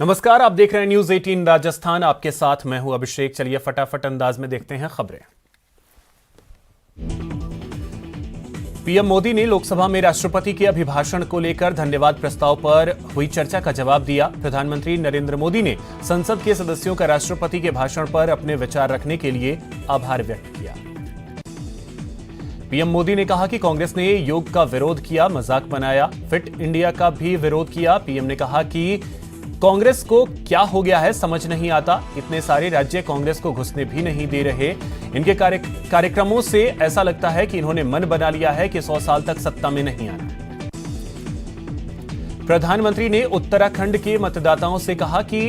नमस्कार, आप देख रहे हैं न्यूज 18 राजस्थान। आपके साथ मैं हूं अभिषेक। चलिए फटाफट अंदाज में देखते हैं खबरें। पीएम मोदी ने लोकसभा में राष्ट्रपति के अभिभाषण को लेकर धन्यवाद प्रस्ताव पर हुई चर्चा का जवाब दिया। प्रधानमंत्री नरेंद्र मोदी ने संसद के सदस्यों का राष्ट्रपति के भाषण पर अपने विचार रखने के लिए आभार व्यक्त किया। पीएम मोदी ने कहा कि कांग्रेस ने योग का विरोध किया, मजाक बनाया, फिट इंडिया का भी विरोध किया। पीएम ने कहा कि कांग्रेस को क्या हो गया है समझ नहीं आता, इतने सारे राज्य कांग्रेस को घुसने भी नहीं दे रहे। इनके कार्यक्रमों से ऐसा लगता है कि इन्होंने मन बना लिया है कि 100 साल तक सत्ता में नहीं आना। प्रधानमंत्री ने उत्तराखंड के मतदाताओं से कहा कि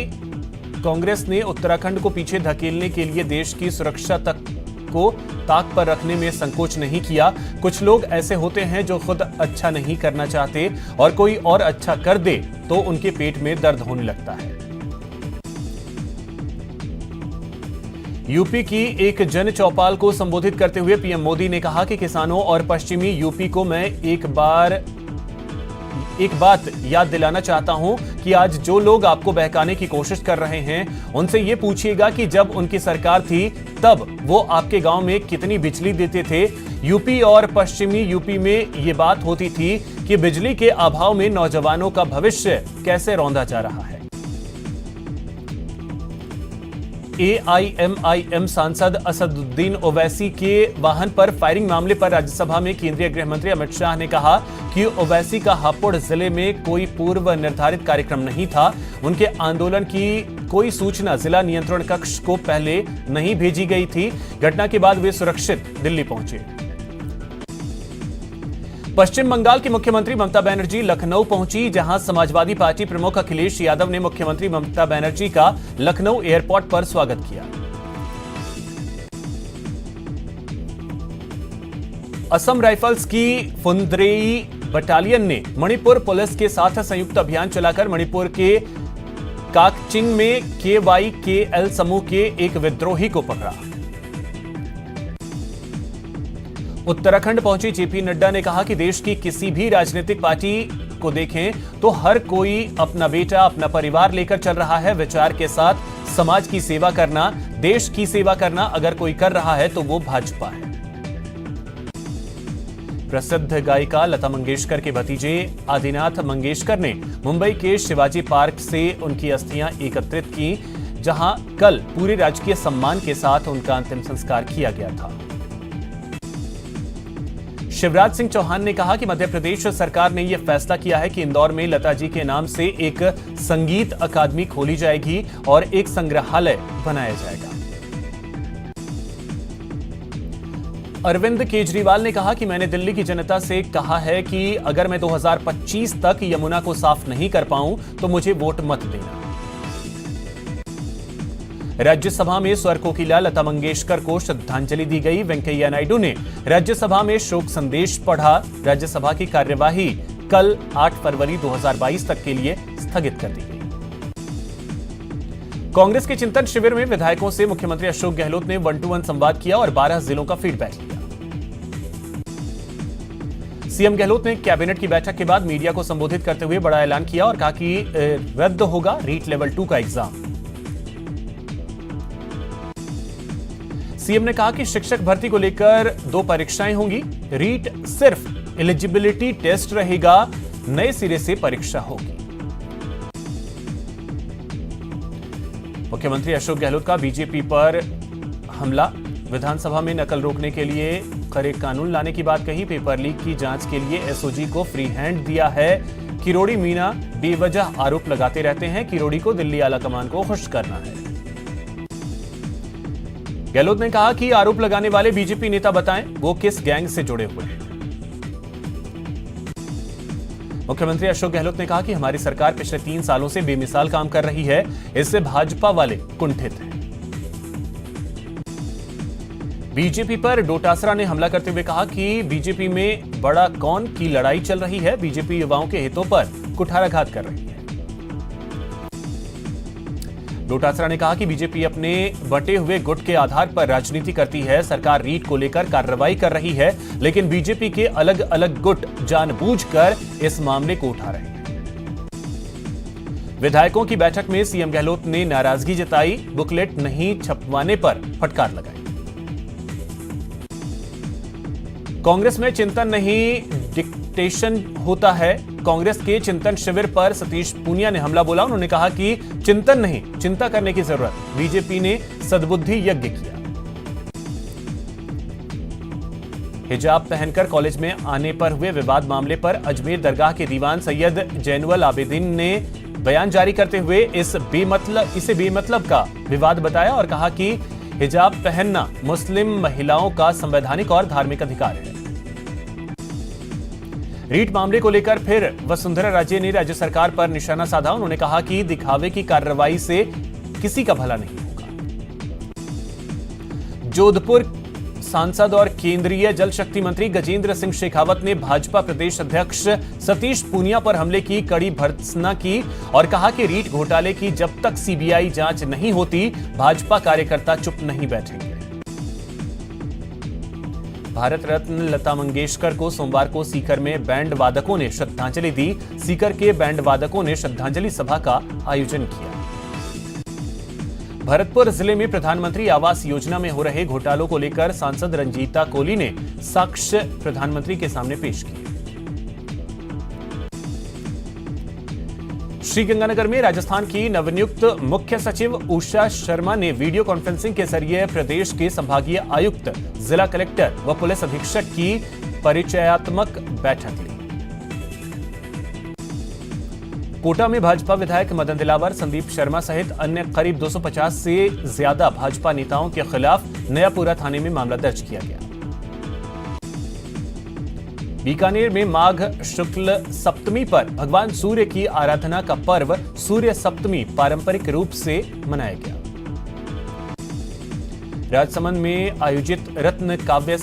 कांग्रेस ने उत्तराखंड को पीछे धकेलने के लिए देश की सुरक्षा तक को ताक पर रखने में संकोच नहीं किया। कुछ लोग ऐसे होते हैं जो खुद अच्छा नहीं करना चाहते और कोई और अच्छा कर दे तो उनके पेट में दर्द होने लगता है। यूपी की एक जन चौपाल को संबोधित करते हुए पीएम मोदी ने कहा कि किसानों और पश्चिमी यूपी को मैं एक बात याद दिलाना चाहता हूं कि आज जो लोग आपको बहकाने की कोशिश कर रहे हैं उनसे यह पूछिएगा कि जब उनकी सरकार थी तब वो आपके गांव में कितनी बिजली देते थे। यूपी और पश्चिमी यूपी में यह बात होती थी कि बिजली के अभाव में नौजवानों का भविष्य कैसे रौंदा जा रहा है। एआईएमआईएम सांसद असदुद्दीन ओवैसी के वाहन पर फायरिंग मामले पर राज्यसभा में केंद्रीय गृह मंत्री अमित शाह ने कहा कि ओवैसी का हापुड़ जिले में कोई पूर्व निर्धारित कार्यक्रम नहीं था। उनके आंदोलन की कोई सूचना जिला नियंत्रण कक्ष को पहले नहीं भेजी गई थी। घटना के बाद वे सुरक्षित दिल्ली पहुंचे। पश्चिम बंगाल की मुख्यमंत्री ममता बनर्जी लखनऊ पहुंची, जहां समाजवादी पार्टी प्रमुख अखिलेश यादव ने मुख्यमंत्री ममता बनर्जी का लखनऊ एयरपोर्ट पर स्वागत किया। असम राइफल्स की फुंद्रेई बटालियन ने मणिपुर पुलिस के साथ संयुक्त अभियान चलाकर मणिपुर के काकचिंग में KYKL समूह के एक विद्रोही को पकड़ा। उत्तराखंड पहुंचे जेपी नड्डा ने कहा कि देश की किसी भी राजनीतिक पार्टी को देखें तो हर कोई अपना बेटा, अपना परिवार लेकर चल रहा है। विचार के साथ समाज की सेवा करना, देश की सेवा करना अगर कोई कर रहा है तो वो भाजपा है। प्रसिद्ध गायिका लता मंगेशकर के भतीजे आदिनाथ मंगेशकर ने मुंबई के शिवाजी पार्क से उनकी अस्थियां एकत्रित की, जहां कल पूरे राजकीय सम्मान के साथ उनका अंतिम संस्कार किया गया था। शिवराज सिंह चौहान ने कहा कि मध्य प्रदेश सरकार ने यह फैसला किया है कि इंदौर में लता जी के नाम से एक संगीत अकादमी खोली जाएगी और एक संग्रहालय बनाया जाएगा। अरविंद केजरीवाल ने कहा कि मैंने दिल्ली की जनता से कहा है कि अगर मैं 2025 तक यमुना को साफ नहीं कर पाऊं तो मुझे वोट मत देना। राज्यसभा में स्वर कोकिला लता मंगेशकर को श्रद्धांजलि दी गई। वेंकैया नायडू ने राज्यसभा में शोक संदेश पढ़ा। राज्यसभा की कार्यवाही कल 8 फरवरी 2022 तक के लिए स्थगित कर दी गई। कांग्रेस के चिंतन शिविर में विधायकों से मुख्यमंत्री अशोक गहलोत ने 1-to-1 संवाद किया और 12 जिलों का फीडबैक लिया। सीएम गहलोत ने कैबिनेट की बैठक के बाद मीडिया को संबोधित करते हुए बड़ा ऐलान किया और कहा कि रद्द होगा रीट लेवल 2 का एग्जाम। सीएम ने कहा कि शिक्षक भर्ती को लेकर 2 परीक्षाएं होंगी। रीट सिर्फ एलिजिबिलिटी टेस्ट रहेगा, नए सिरे से परीक्षा होगी। मुख्यमंत्री अशोक गहलोत का बीजेपी पर हमला। विधानसभा में नकल रोकने के लिए कड़े कानून लाने की बात कही। पेपर लीक की जांच के लिए एसओजी को फ्री हैंड दिया है। किरोड़ी मीणा बेवजह आरोप लगाते रहते हैं। किरोड़ी को दिल्ली आलाकमान को खुश करना है। गहलोत ने कहा कि आरोप लगाने वाले बीजेपी नेता बताएं वो किस गैंग से जुड़े हुए हैं। मुख्यमंत्री अशोक गहलोत ने कहा कि हमारी सरकार पिछले 3 सालों से बेमिसाल काम कर रही है, इससे भाजपा वाले कुंठित हैं। बीजेपी पर डोटासरा ने हमला करते हुए कहा कि बीजेपी में बड़ा कौन की लड़ाई चल रही है। बीजेपी युवाओं के हितों पर कुठाराघात कर रही है। डोटासरा ने कहा कि बीजेपी अपने बंटे हुए गुट के आधार पर राजनीति करती है। सरकार रीट को लेकर कार्रवाई कर रही है, लेकिन बीजेपी के अलग अलग गुट जानबूझकर इस मामले को उठा रहे हैं। विधायकों की बैठक में सीएम गहलोत ने नाराजगी जताई, बुकलेट नहीं छपवाने पर फटकार लगाई। कांग्रेस में चिंतन नहीं डिक्टेशन होता है। कांग्रेस के चिंतन शिविर पर सतीश पूनिया ने हमला बोला। उन्होंने कहा कि चिंतन नहीं, चिंता करने की जरूरत। बीजेपी ने सद्बुद्धि यज्ञ किया। हिजाब पहनकर कॉलेज में आने पर हुए विवाद मामले पर अजमेर दरगाह के दीवान सैयद जैनुल आबिदीन ने बयान जारी करते हुए इसे बेमतलब का विवाद बताया और कहा कि हिजाब पहनना मुस्लिम महिलाओं का संवैधानिक और धार्मिक अधिकार है। रीट मामले को लेकर फिर वसुंधरा राजे ने राज्य सरकार पर निशाना साधा। उन्होंने कहा कि दिखावे की कार्रवाई से किसी का भला नहीं होगा। जोधपुर सांसद और केंद्रीय जल शक्ति मंत्री गजेंद्र सिंह शेखावत ने भाजपा प्रदेश अध्यक्ष सतीश पूनिया पर हमले की कड़ी भर्त्सना की और कहा कि रीट घोटाले की जब तक सीबीआई जांच नहीं होती, भाजपा कार्यकर्ता चुप नहीं बैठेंगे। भारत रत्न लता मंगेशकर को सोमवार को सीकर में बैंड वादकों ने श्रद्धांजलि दी। सीकर के बैंड वादकों ने श्रद्धांजलि सभा का आयोजन किया। भरतपुर जिले में प्रधानमंत्री आवास योजना में हो रहे घोटालों को लेकर सांसद रंजीता कोली ने साक्ष्य प्रधानमंत्री के सामने पेश किए। श्रीगंगानगर में राजस्थान की नवनियुक्त मुख्य सचिव उषा शर्मा ने वीडियो कॉन्फ्रेंसिंग के जरिए प्रदेश के संभागीय आयुक्त, जिला कलेक्टर व पुलिस अधीक्षक की परिचयात्मक बैठक ली। कोटा में भाजपा विधायक मदन दिलावर, संदीप शर्मा सहित अन्य करीब 250 से ज्यादा भाजपा नेताओं के खिलाफ नयापुरा थाने में मामला दर्ज किया गया। बीकानेर में माघ शुक्ल सप्तमी पर भगवान सूर्य की आराधना का पर्व सूर्य सप्तमी पारंपरिक रूप से मनाया गया। राजसमंद में आयोजित रत्न काव्य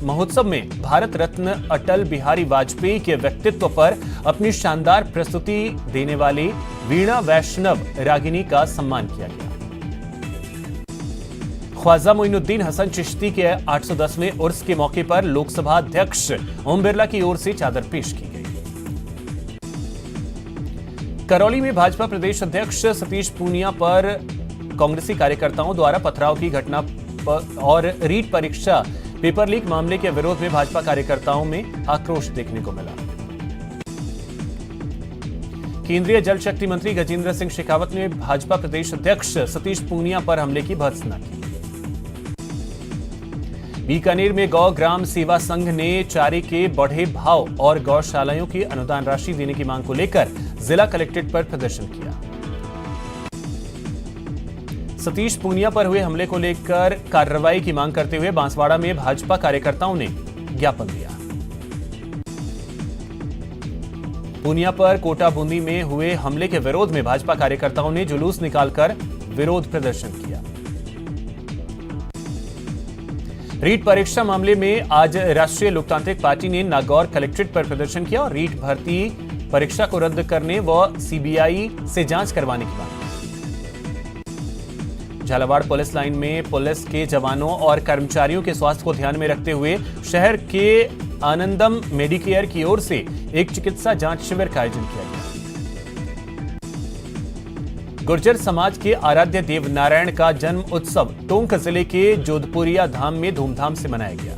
महोत्सव में भारत रत्न अटल बिहारी वाजपेयी के व्यक्तित्व पर अपनी शानदार प्रस्तुति देने वाली वीणा वैष्णव रागिनी का सम्मान किया गया। ख्वाजा मोइनुद्दीन हसन चिश्ती के 810वें उर्स के मौके पर लोकसभा अध्यक्ष ओम बिरला की ओर से चादर पेश की गई। करौली में भाजपा प्रदेश अध्यक्ष सतीश पूनिया पर कांग्रेसी कार्यकर्ताओं द्वारा पथराव की घटना और रीट परीक्षा पेपर लीक मामले के विरोध में भाजपा कार्यकर्ताओं में आक्रोश देखने को मिला। केंद्रीय जल शक्ति मंत्री गजेंद्र सिंह शेखावत ने भाजपा प्रदेश अध्यक्ष सतीश पूनिया पर हमले की भर्त्सना की। बीकानेर में गौ ग्राम सेवा संघ ने चारे के बढ़े भाव और गौशालाओं की अनुदान राशि देने की मांग को लेकर जिला कलेक्ट्रेट पर प्रदर्शन किया। सतीश पूनिया पर हुए हमले को लेकर कार्रवाई की मांग करते हुए बांसवाड़ा में भाजपा कार्यकर्ताओं ने ज्ञापन दिया। पूनिया पर कोटा बूंदी में हुए हमले के विरोध में भाजपा कार्यकर्ताओं ने जुलूस निकालकर विरोध प्रदर्शन किया। रीट परीक्षा मामले में आज राष्ट्रीय लोकतांत्रिक पार्टी ने नागौर कलेक्ट्रेट पर प्रदर्शन किया और रीट भर्ती परीक्षा को रद्द करने व सीबीआई से जांच करवाने की मांग। झालावाड़ पुलिस लाइन में पुलिस के जवानों और कर्मचारियों के स्वास्थ्य को ध्यान में रखते हुए शहर के आनंदम मेडिकेयर की ओर से एक चिकित्सा जांच शिविर का आयोजन किया गया। गुर्जर समाज के आराध्य देव नारायण का जन्म उत्सव टोंक जिले के जोधपुरिया धाम में धूमधाम से मनाया गया।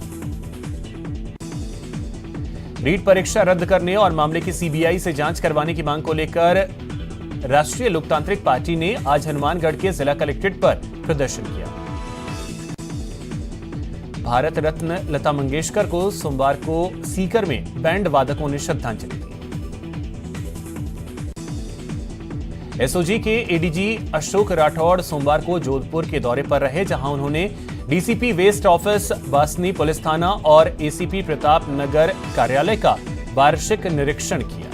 रीट परीक्षा रद्द करने और मामले की सीबीआई से जांच करवाने की मांग को लेकर राष्ट्रीय लोकतांत्रिक पार्टी ने आज हनुमानगढ़ के जिला कलेक्ट्रेट पर प्रदर्शन किया। भारत रत्न लता मंगेशकर को सोमवार को सीकर में बैंड वादकों ने श्रद्धांजलि दी। एसओजी के एडीजी अशोक राठौड़ सोमवार को जोधपुर के दौरे पर रहे, जहां उन्होंने DCP waste office, Basni police थाना और एसीपी प्रताप नगर कार्यालय का वार्षिक निरीक्षण किया।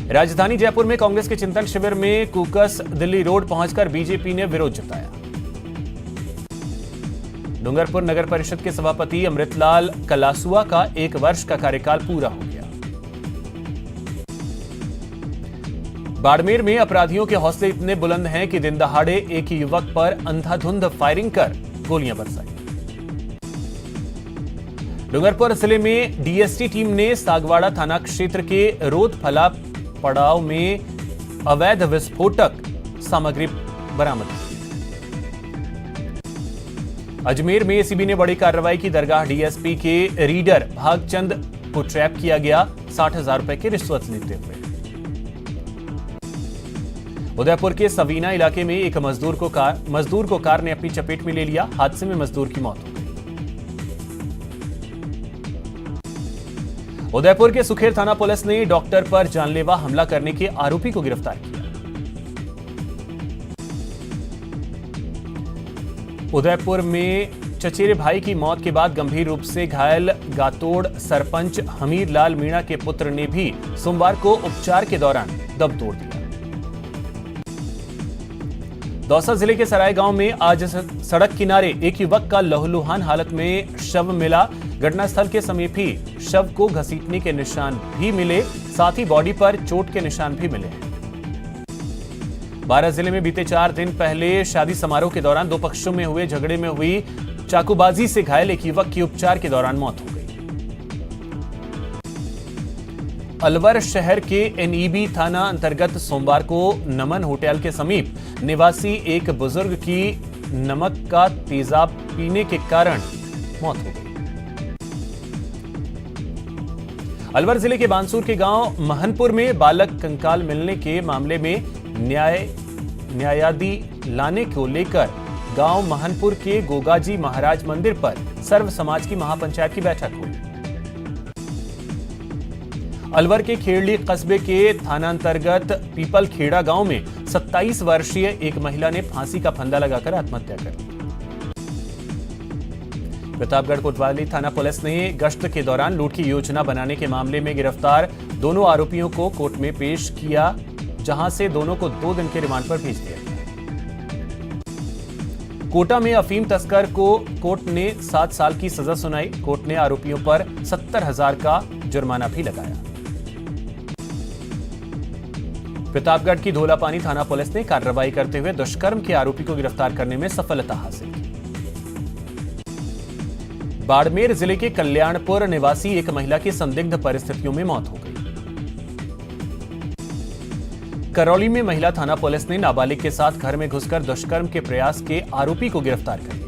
राजधानी जयपुर में कांग्रेस के चिंतन शिविर में कुकस दिल्ली रोड पहुंचकर बीजेपी ने विरोध जताया। डूंगरपुर नगर परिषद के सभापति अमृतलाल कलासुआ का 1 वर्ष का कार्यकाल पूरा हो गया। बाड़मेर में अपराधियों के हौसले इतने बुलंद हैं कि दिन दहाड़े एक युवक पर अंधाधुंध फायरिंग कर गोलियां बरसाई। डूंगरपुर जिले में डीएसटी टीम ने सागवाड़ा थाना क्षेत्र के रोतफला पड़ाव में अवैध विस्फोटक सामग्री बरामद की। अजमेर में एसीबी ने बड़ी कार्रवाई की। दरगाह डीएसपी के रीडर भागचंद को ट्रैप किया गया 60,000 रुपए की रिश्वत लेते हुए। उदयपुर के सवीना इलाके में एक मजदूर को कार ने अपनी चपेट में ले लिया। हादसे में मजदूर की मौत हो गई। उदयपुर के सुखेर थाना पुलिस ने डॉक्टर पर जानलेवा हमला करने के आरोपी को गिरफ्तार किया। उदयपुर में चचेरे भाई की मौत के बाद गंभीर रूप से घायल गातोड़ सरपंच हमीर लाल मीणा के पुत्र ने भी सोमवार को उपचार के दौरान दम तोड़ दिया। दौसा जिले के सराय गांव में आज सड़क किनारे एक युवक का लहूलुहान हालत में शव मिला। घटनास्थल के समीप ही शव को घसीटने के निशान भी मिले, साथ ही बॉडी पर चोट के निशान भी मिले। बारां जिले में बीते 4 दिन पहले शादी समारोह के दौरान दो पक्षों में हुए झगड़े में हुई चाकूबाजी से घायल एक युवक की उपचार के दौरान मौत हो गई। अलवर शहर के एनईबी थाना अंतर्गत सोमवार को नमन होटल के समीप निवासी एक बुजुर्ग की नमक का तेजाब पीने के कारण मौत हो गई। अलवर जिले के बांसुर के गांव महनपुर में बालक कंकाल मिलने के मामले में न्यायाधि लाने को लेकर गांव महनपुर के गोगाजी महाराज मंदिर पर सर्व समाज की महापंचायत की बैठक हुई। अलवर के खेड़ली कस्बे के थानांतर्गत पीपल खेड़ा गांव में 27 वर्षीय एक महिला ने फांसी का फंदा लगाकर आत्महत्या कर ली। प्रतापगढ़ कोतवाली थाना पुलिस ने गश्त के दौरान लूट की योजना बनाने के मामले में गिरफ्तार दोनों आरोपियों को कोर्ट में पेश किया, जहां से दोनों को 2 दिन के रिमांड पर भेज दिया गया। कोटा में अफीम तस्कर को कोर्ट ने 7 साल की सजा सुनाई। कोर्ट ने आरोपियों पर 70,000 का जुर्माना भी लगाया। प्रतापगढ़ की धोलापानी थाना पुलिस ने कार्रवाई करते हुए दुष्कर्म के आरोपी को गिरफ्तार करने में सफलता हासिल की। बाड़मेर जिले के कल्याणपुर निवासी एक महिला की संदिग्ध परिस्थितियों में मौत हो गई। करौली में महिला थाना पुलिस ने नाबालिग के साथ घर में घुसकर दुष्कर्म के प्रयास के आरोपी को गिरफ्तार कर लिया।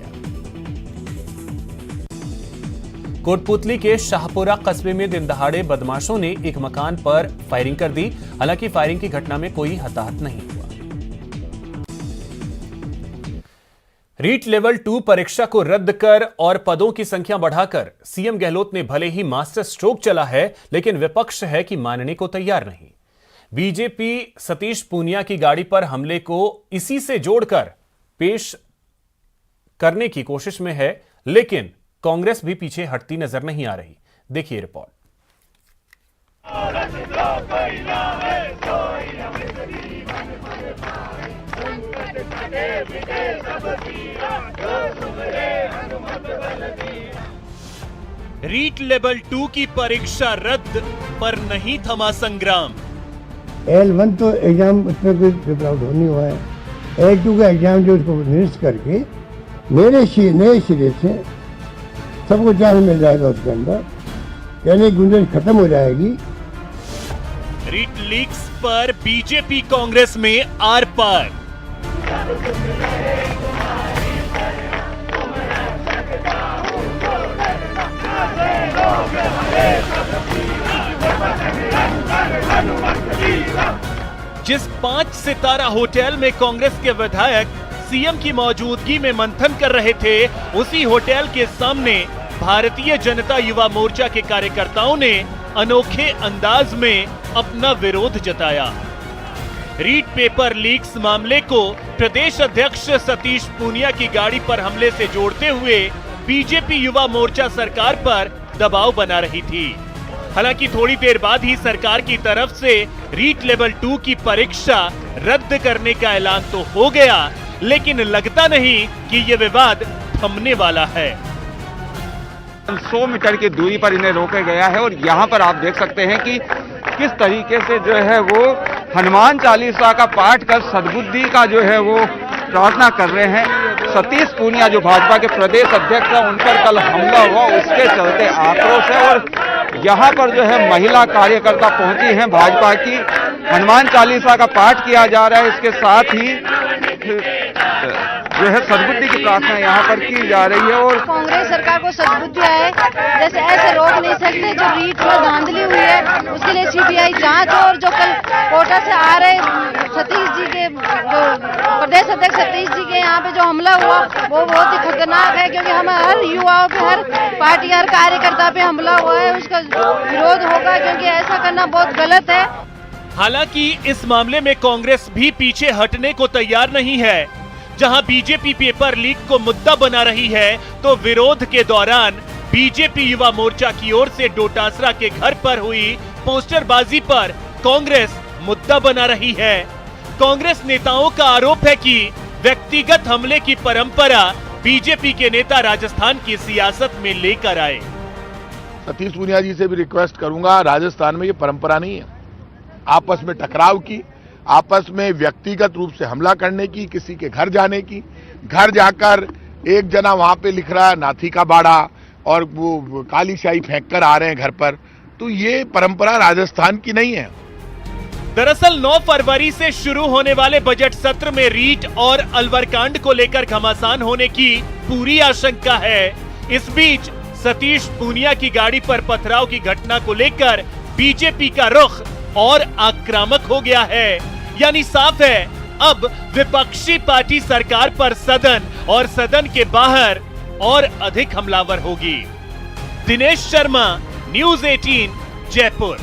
कोटपुतली के शाहपुरा कस्बे में दिन दहाड़े बदमाशों ने एक मकान पर फायरिंग कर दी। हालांकि फायरिंग की घटना में कोई हताहत नहीं हुआ। रीट लेवल 2 परीक्षा को रद्द कर और पदों की संख्या बढ़ाकर सीएम गहलोत ने भले ही मास्टर स्ट्रोक चला है, लेकिन विपक्ष है कि मानने को तैयार नहीं। बीजेपी सतीश पूनिया की गाड़ी पर हमले को इसी से जोड़कर पेश करने की कोशिश में है, लेकिन कांग्रेस भी पीछे हटती नजर नहीं आ रही। देखिए रिपोर्ट। रीट लेवल 2 की परीक्षा रद्द पर नहीं थमा संग्राम। L1 तो एग्जाम उसमें कोई पेपर आउट नहीं हुआ है। L2 का एग्जाम जो उसको निरस्त करके नए सिरे से सबको चांस मिल जाएगा उसके अंदर, यानी गुंजाइश खत्म हो जाएगी। रीट लीक्स पर बीजेपी कांग्रेस में आर पार। जिस 5 सितारा होटल में कांग्रेस के विधायक सीएम की मौजूदगी में मंथन कर रहे थे, उसी होटल के सामने भारतीय जनता युवा मोर्चा के कार्यकर्ताओं ने अनोखे अंदाज में अपना विरोध जताया। रीट पेपर लीक्स मामले को प्रदेश अध्यक्ष सतीश पूनिया की गाड़ी पर हमले से जोड़ते हुए बीजेपी युवा मोर्चा सरकार पर दबाव बना रही थी। हालांकि थोड़ी देर बाद ही सरकार की तरफ से रीट लेवल 2 की परीक्षा रद्द करने का ऐलान तो हो गया, लेकिन लगता नहीं कि ये विवाद थमने वाला है। 100 मीटर की दूरी पर इन्हें रोका गया है और यहाँ पर आप देख सकते हैं कि किस तरीके से जो है वो हनुमान चालीसा का पाठ कर सद्बुद्धि का जो है वो प्रार्थना कर रहे हैं। सतीश पूनिया जो भाजपा के प्रदेश अध्यक्ष हैं, उन पर कल हमला हुआ, उसके चलते आक्रोश है और यहाँ पर जो है महिला कार्यकर्ता पहुंची हैं भाजपा की। हनुमान चालीसा का पाठ किया जा रहा है, इसके साथ ही जो है सद्बुद्धि की प्रार्थना यहाँ पर की जा रही है। और कांग्रेस सरकार को सद्बुद्धि आए, जैसे ऐसे रोक नहीं सकते। जो रीट में धांधली हुई है उसके लिए सीबीआई जांच हो। और जो कल कोटा से आ रहे सतीश जी के, जो प्रदेश अध्यक्ष सतीश जी के यहाँ पे जो हमला हुआ वो बहुत ही खतरनाक है, क्योंकि हमें हर युवाओं पे, हर पार्टी, हर कार्यकर्ता पे हमला हुआ है। उसका विरोध होगा, क्योंकि ऐसा करना बहुत गलत है। हालांकि इस मामले में कांग्रेस भी पीछे हटने को तैयार नहीं है। जहां बीजेपी पेपर लीक को मुद्दा बना रही है, तो विरोध के दौरान बीजेपी युवा मोर्चा की ओर से डोटासरा के घर पर हुई पोस्टरबाजी पर कांग्रेस मुद्दा बना रही है। कांग्रेस नेताओं का आरोप है कि व्यक्तिगत हमले की परंपरा बीजेपी के नेता राजस्थान की सियासत में लेकर आए। सतीश पूनिया जी से भी रिक्वेस्ट करूंगा, राजस्थान में ये परंपरा नहीं है आपस में टकराव की, आपस में व्यक्तिगत रूप से हमला करने की, किसी के घर जाने की। घर जाकर एक जना वहां पे लिख रहा है नाथी का बाड़ा और वो काली शाही फेंक कर आ रहे हैं घर पर, तो ये परंपरा राजस्थान की नहीं है। दरअसल 9 फरवरी से शुरू होने वाले बजट सत्र में रीट और अलवर कांड को लेकर घमासान होने की पूरी आशंका है। इस बीच सतीश पूनिया की गाड़ी पर पथराव की घटना को लेकर बीजेपी का रुख और आक्रामक हो गया है। यानी साफ है, अब विपक्षी पार्टी सरकार पर सदन और सदन के बाहर और अधिक हमलावर होगी। दिनेश शर्मा, न्यूज़ 18, जयपुर।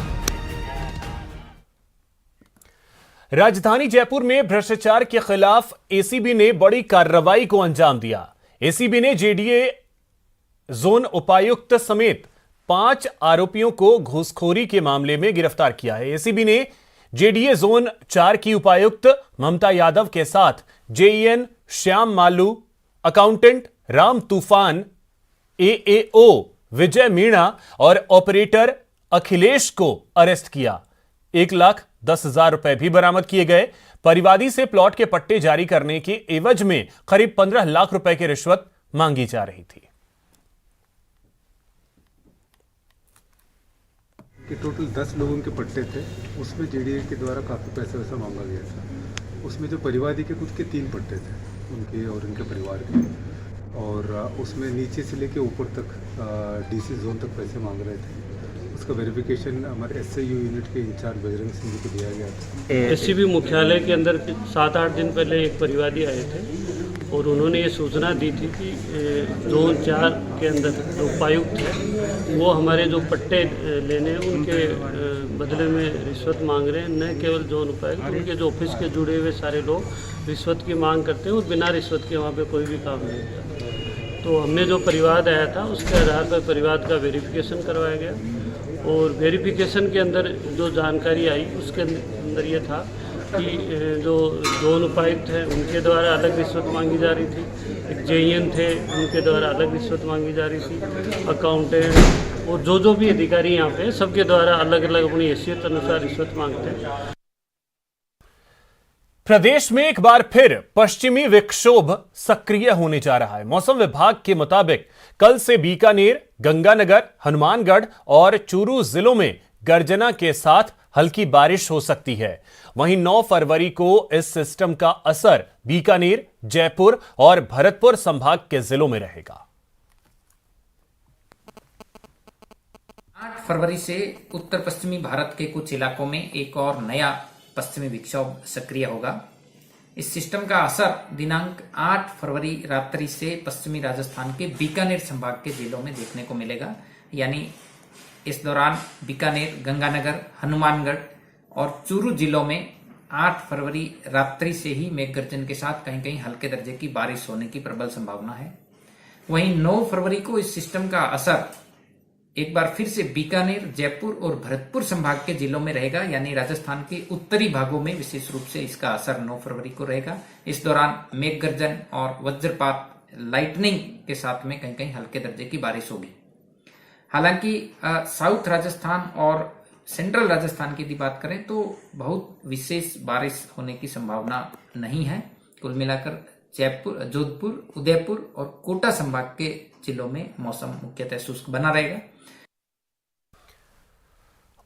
राजधानी जयपुर में भ्रष्टाचार के खिलाफ एसीबी ने बड़ी कार्रवाई को अंजाम दिया। एसीबी ने जेडीए जोन उपायुक्त समेत 5 आरोपियों को घूसखोरी के मामले में गिरफ्तार किया है। एसीबी ने जेडीए जोन 4 की उपायुक्त ममता यादव के साथ जेईएन श्याम मालू, अकाउंटेंट राम तूफान, एएओ विजय मीणा और ऑपरेटर अखिलेश को अरेस्ट किया। 1,10,000 रुपए भी बरामद किए गए। परिवादी से प्लॉट के पट्टे जारी करने के एवज में करीब 15 लाख रुपए की रिश्वत मांगी जा रही थी। कि टोटल 10 लोगों के पट्टे थे, उसमें जेडीए के द्वारा काफ़ी पैसा वैसा मांगा गया था। उसमें जो परिवादी के खुद के 3 पट्टे थे, उनके और उनके परिवार के, और उसमें नीचे से लेके ऊपर तक डीसी जोन तक पैसे मांग रहे थे। उसका वेरिफिकेशन हमारे एसआईयू यूनिट के इंचार्ज बजरंग सिंह जी को दिया गया था। एससीबी मुख्यालय के अंदर 7-8 दिन पहले एक परिवादी आए थे और उन्होंने ये सूचना दी थी कि जोन 4 के अंदर जो उपायुक्त है वो हमारे जो पट्टे लेने हैं उनके बदले में रिश्वत मांग रहे हैं। न केवल जोन उपायुक्त, उनके जो ऑफिस के जुड़े हुए सारे लोग रिश्वत की मांग करते हैं और बिना रिश्वत के वहाँ पे कोई भी काम नहीं होता। तो हमने जो परिवाद आया था उसके आधार पर परिवाद का वेरिफिकेशन करवाया गया और वेरिफिकेशन के अंदर जो जानकारी आई उसके अंदर ये था कि जो जोन उपायुक्त हैं उनके द्वारा अलग रिश्वत मांगी जा रही थी, एक जेईएन थे उनके द्वारा अलग रिश्वत मांगी जा रही थी, अकाउंटेंट और जो भी अधिकारी यहाँ पे सबके द्वारा अलग अलग अपनी हैसियत अनुसार रिश्वत मांगते हैं। प्रदेश में एक बार फिर पश्चिमी विक्षोभ सक्रिय होने जा रहा है। मौसम विभाग के मुताबिक कल से बीकानेर, गंगानगर, हनुमानगढ़ और चूरू जिलों में गर्जना के साथ हल्की बारिश हो सकती है। वहीं 9 फरवरी को इस सिस्टम का असर बीकानेर, जयपुर और भरतपुर संभाग के जिलों में रहेगा। 8 फरवरी से उत्तर पश्चिमी भारत के कुछ इलाकों में एक और नया पश्चिमी विक्षोभ सक्रिय होगा। इस सिस्टम का असर दिनांक 8 फरवरी रात्रि से पश्चिमी राजस्थान के बीकानेर संभाग के जिलों में देखने को मिलेगा। यानी इस दौरान बीकानेर, गंगानगर, हनुमानगढ़ और चूरू जिलों में 8 फरवरी रात्रि से ही मेघगर्जन के साथ कहीं कहीं हल्के दर्जे की बारिश होने की प्रबल संभावना है। वहीं 9 फरवरी को इस सिस्टम का असर एक बार फिर से बीकानेर, जयपुर और भरतपुर संभाग के जिलों में रहेगा। यानी राजस्थान के उत्तरी भागों में विशेष रूप से इसका असर 9 फरवरी को रहेगा। इस दौरान मेघगर्जन और वज्रपात, लाइटनिंग के साथ में कहीं कहीं हल्के दर्जे की बारिश होगी। हालांकि साउथ राजस्थान और सेंट्रल राजस्थान की यदि बात करें तो बहुत विशेष बारिश होने की संभावना नहीं है। कुल मिलाकर जयपुर, जोधपुर, उदयपुर और कोटा संभाग के जिलों में मौसम मुख्यतः शुष्क बना रहेगा।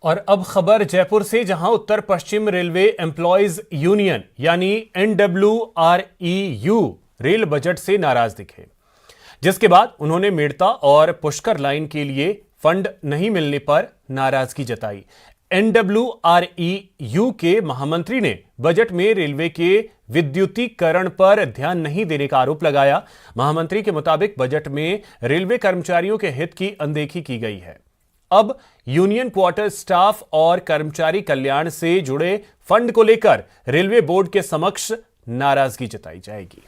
और अब खबर जयपुर से, जहां उत्तर पश्चिम रेलवे एम्प्लॉयज यूनियन यानी NWREU रेल बजट से नाराज दिखे, जिसके बाद उन्होंने मेड़ता और पुष्कर लाइन के लिए फंड नहीं मिलने पर नाराजगी जताई। NWREU के महामंत्री ने बजट में रेलवे के विद्युतीकरण पर ध्यान नहीं देने का आरोप लगाया। महामंत्री के मुताबिक बजट में रेलवे कर्मचारियों के हित की अनदेखी की गई है। अब यूनियन क्वार्टर स्टाफ और कर्मचारी कल्याण से जुड़े फंड को लेकर रेलवे बोर्ड के समक्ष नाराजगी जताई जाएगी।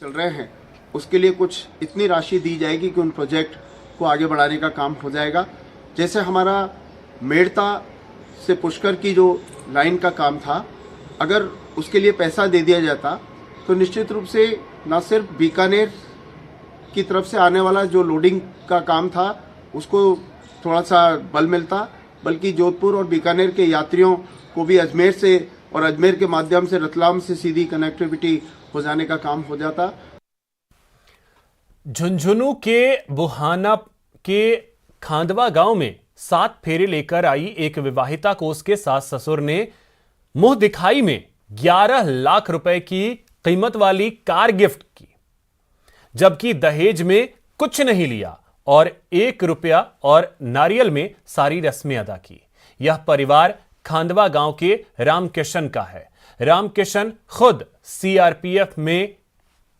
चल रहे हैं उसके लिए कुछ इतनी राशि दी जाएगी कि उन प्रोजेक्ट को आगे बढ़ाने का काम हो जाएगा। जैसे हमारा मेड़ता से पुष्कर की जो लाइन का काम था, अगर उसके लिए पैसा दे दिया जाता तो निश्चित रूप से न सिर्फ बीकानेर की तरफ से आने वाला जो लोडिंग का काम था उसको थोड़ा सा बल मिलता, बल्कि जोधपुर और बीकानेर के यात्रियों को भी अजमेर से और अजमेर के माध्यम से रतलाम से सीधी कनेक्टिविटी हो जाने का काम हो जाता। झुंझुनू के बुहाना के खांदवा गांव में 7 फेरे लेकर आई एक विवाहिता को उसके सास ससुर ने मुंह दिखाई में 11 लाख रुपए की कीमत वाली कार गिफ्ट की, जबकि दहेज में कुछ नहीं लिया और 1 रुपया और नारियल में सारी रस्में अदा की। यह परिवार खांदवा गांव के रामकिशन का है। रामकिशन खुद CRPF में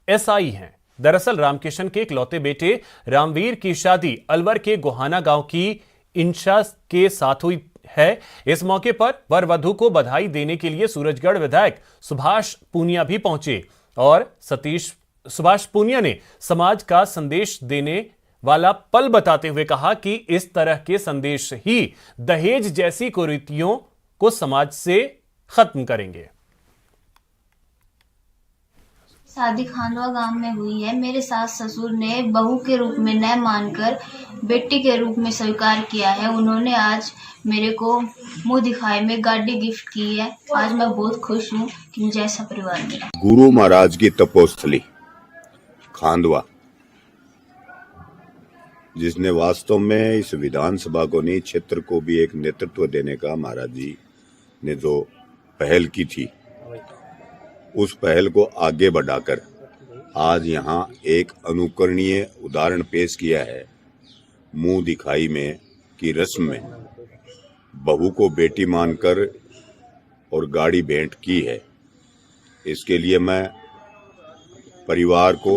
SI हैं। दरअसल रामकिशन के इकलौते बेटे रामवीर की शादी अलवर के गोहाना गांव की इंशा के साथ हुई है। इस मौके पर वर वधू को बधाई देने के लिए सूरजगढ़ विधायक सुभाष पूनिया भी पहुंचे और सुभाष पूनिया ने समाज का संदेश देने वाला पल बताते हुए कहा कि इस तरह के संदेश ही दहेज जैसी कुरीतियों को समाज से खत्म करेंगे। शादी खांडवा गांव में हुई है। मेरे सास ससुर ने बहू के रूप में न मानकर बेटी के रूप में स्वीकार किया है। उन्होंने आज मेरे को मुंह दिखाए में गाड़ी गिफ्ट की है। आज मैं बहुत खुश हूँ कि मुझे ऐसा परिवार मिला। गुरु महाराज की तपोस्थली खांडवा, जिसने वास्तव में इस विधानसभा को नहीं क्षेत्र को भी एक नेतृत्व देने का महाराज जी ने जो पहल की थी, उस पहल को आगे बढ़ाकर आज यहाँ एक अनुकरणीय उदाहरण पेश किया है। मुंह दिखाई में की रस्म में बहू को बेटी मानकर और गाड़ी भेंट की है। इसके लिए मैं परिवार को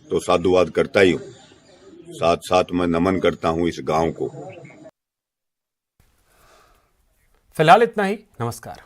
तो साधुवाद करता ही हूँ, साथ साथ मैं नमन करता हूँ इस गांव को। फिलहाल इतना ही। नमस्कार।